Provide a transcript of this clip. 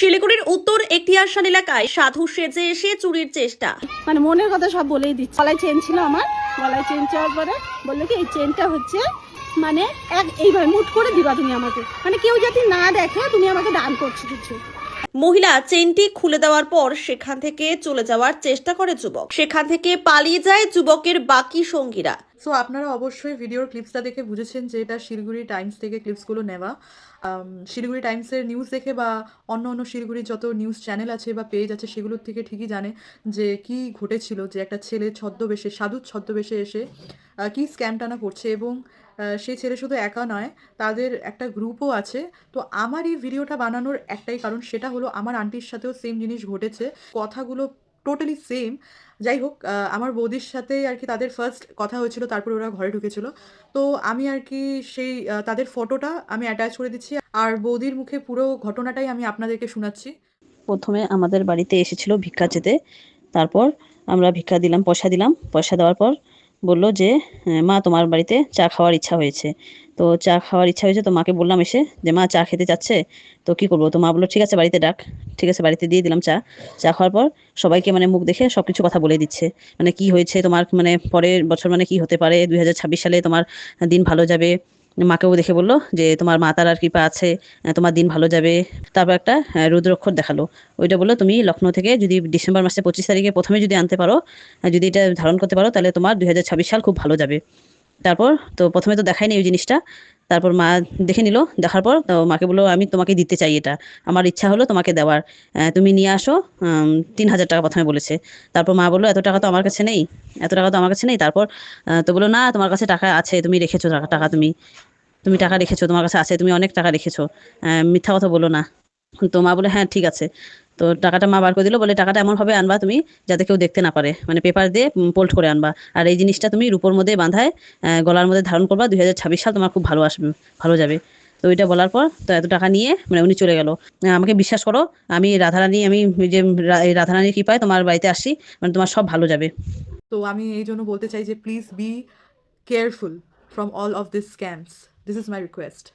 শিলিগুড়ির উত্তর এখতিয়ারশাল এলাকায় সাধু সেজে এসে চুরির চেষ্টা। মানে মনের কথা সব বলেই দিচ্ছে। গলায় চেন ছিল আমার, গলায় চেন চাওয়ার পরে বললো কি এই চেনটা হচ্ছে মানে এইভাবে মুট করে দিবা তুমি আমাকে, মানে কেউ যাতে না দেখে তুমি আমাকে দান করছো কিছু। মহিলা চেনটি খুলে দেওয়ার পর সেখান থেকে চলে যাওয়ার চেষ্টা করে যুবক। সেখান থেকে পালিয়ে যায় যুবকের বাকি সঙ্গীরা। সো আপনারা অবশ্যই ভিডিওর ক্লিপসটা দেখে বুঝেছেন যে এটা শিলিগুড়ি টাইমস থেকে ক্লিপসগুলো নেওয়া। শিলিগুড়ি টাইমসের নিউজ দেখে বা অন্য অন্য শিলিগুড়ির যত নিউজ চ্যানেল আছে বা পেজ আছে সেগুলোর থেকে ঠিকই জানে যে কি ঘটেছিল, যে একটা ছেলে ছদ্মবেশে, সাধুর ছদ্মবেশে এসে কি স্ক্যামটানা করছে। এবং সেই ছেলে শুধু একা নয়, তাদের একটা গ্রুপও আছে। তো আমার এই ভিডিওটা বানানোর একটাই কারণ, সেটা হলো আমার আন্টির সাথেও সেম জিনিস ঘটেছে, কথাগুলো টোটালি সেম। যাই হোক, আমার বৌদির সাথেই আর কি তাদের ফার্স্ট কথা হয়েছিল, তারপরে ওরা ঘরে ঢুকেছিল। তো আমি আর কি সেই তাদের ফটোটা আমি অ্যাটাচ করে দিচ্ছি, আর বৌদির মুখে পুরো ঘটনাটাই আমি আপনাদেরকে শোনাচ্ছি। প্রথমে আমাদের বাড়িতে এসেছিল ভিক্ষা চেতে। তারপর আমরা ভিক্ষা দিলাম, পয়সা দিলাম। পয়সা দেওয়ার পর বলল যে মা তোমার বাড়িতে চা খাওয়ার ইচ্ছা হয়েছে। তো চা খাওয়ার ইচ্ছা হয়েছে, তো মাকে বললাম এসে যে মা চা খেতে চাচ্ছে, তো কি করবো? তো মা বললো ঠিক আছে বাড়িতে ডাক। ঠিক আছে, বাড়িতে দিয়ে দিলাম চা। চা খাওয়ার পর সবাইকে মানে মুখ দেখে সবকিছু কথা বলে দিচ্ছে, মানে কি হয়েছে তোমার, মানে পরের বছর মানে কি হতে পারে, 2026 সালে তোমার দিন ভালো যাবে। মাকেও দেখে বললো যে তোমার মা তারার কৃপা আছে, তোমার দিন ভালো যাবে। তারপর একটা রুদ্রাক্ষর দেখালো। ওইটা বললো তুমি লখনৌ থেকে যদি ডিসেম্বর মাসে 25 তারিখে প্রথমে যদি আনতে পারো, যদি এটা ধারণ করতে পারো, তাহলে তোমার 2026 সাল খুব ভালো যাবে। তারপর তো প্রথমে তো দেখায়নি ওই জিনিসটা। তারপর মা দেখে নিল, দেখার পর তো মাকে বললো আমি তোমাকে দিতে চাই, এটা আমার ইচ্ছা হলো তোমাকে দেওয়ার, তুমি নিয়ে আসো। 3,000 টাকা প্রথমে বলেছে। তারপর মা বললো এত টাকা তো আমার কাছে নেই, এত টাকা তো আমার কাছে নেই। তারপর তো বললো না তোমার কাছে টাকা আছে, তুমি রেখেছো টাকা, টাকা তুমি তুমি টাকা রেখেছো, তোমার কাছে আছে, তুমি অনেক টাকা রেখেছো, মিথ্যা কথা বলো না। তো মা বলে হ্যাঁ ঠিক আছে। তো টাকাটা মা বার করে দিল, বলে টাকাটা এমনভাবে আনবা তুমি যাতে কেউ দেখতে না পারে, মানে পেপার দিয়ে পোল্ট করে আনবা। আর এই জিনিসটা তুমি রূপোর মধ্যে বাঁধায় গলার মধ্যে ধারণ করবা, 2026 সাল তোমার খুব ভালো আসবে, ভালো যাবে। তো ওইটা বলার পর তো এত টাকা নিয়ে মানে উনি চলে গেল। আমাকে বিশ্বাস করো, আমি রাধারানী, আমি ওই যে এই রাধারানীর কৃপায় তোমার বাড়িতে আসি, মানে তোমার সব ভালো যাবে। তো আমি এই জন্য বলতে চাই যে please be careful from all of this scams, this is my request.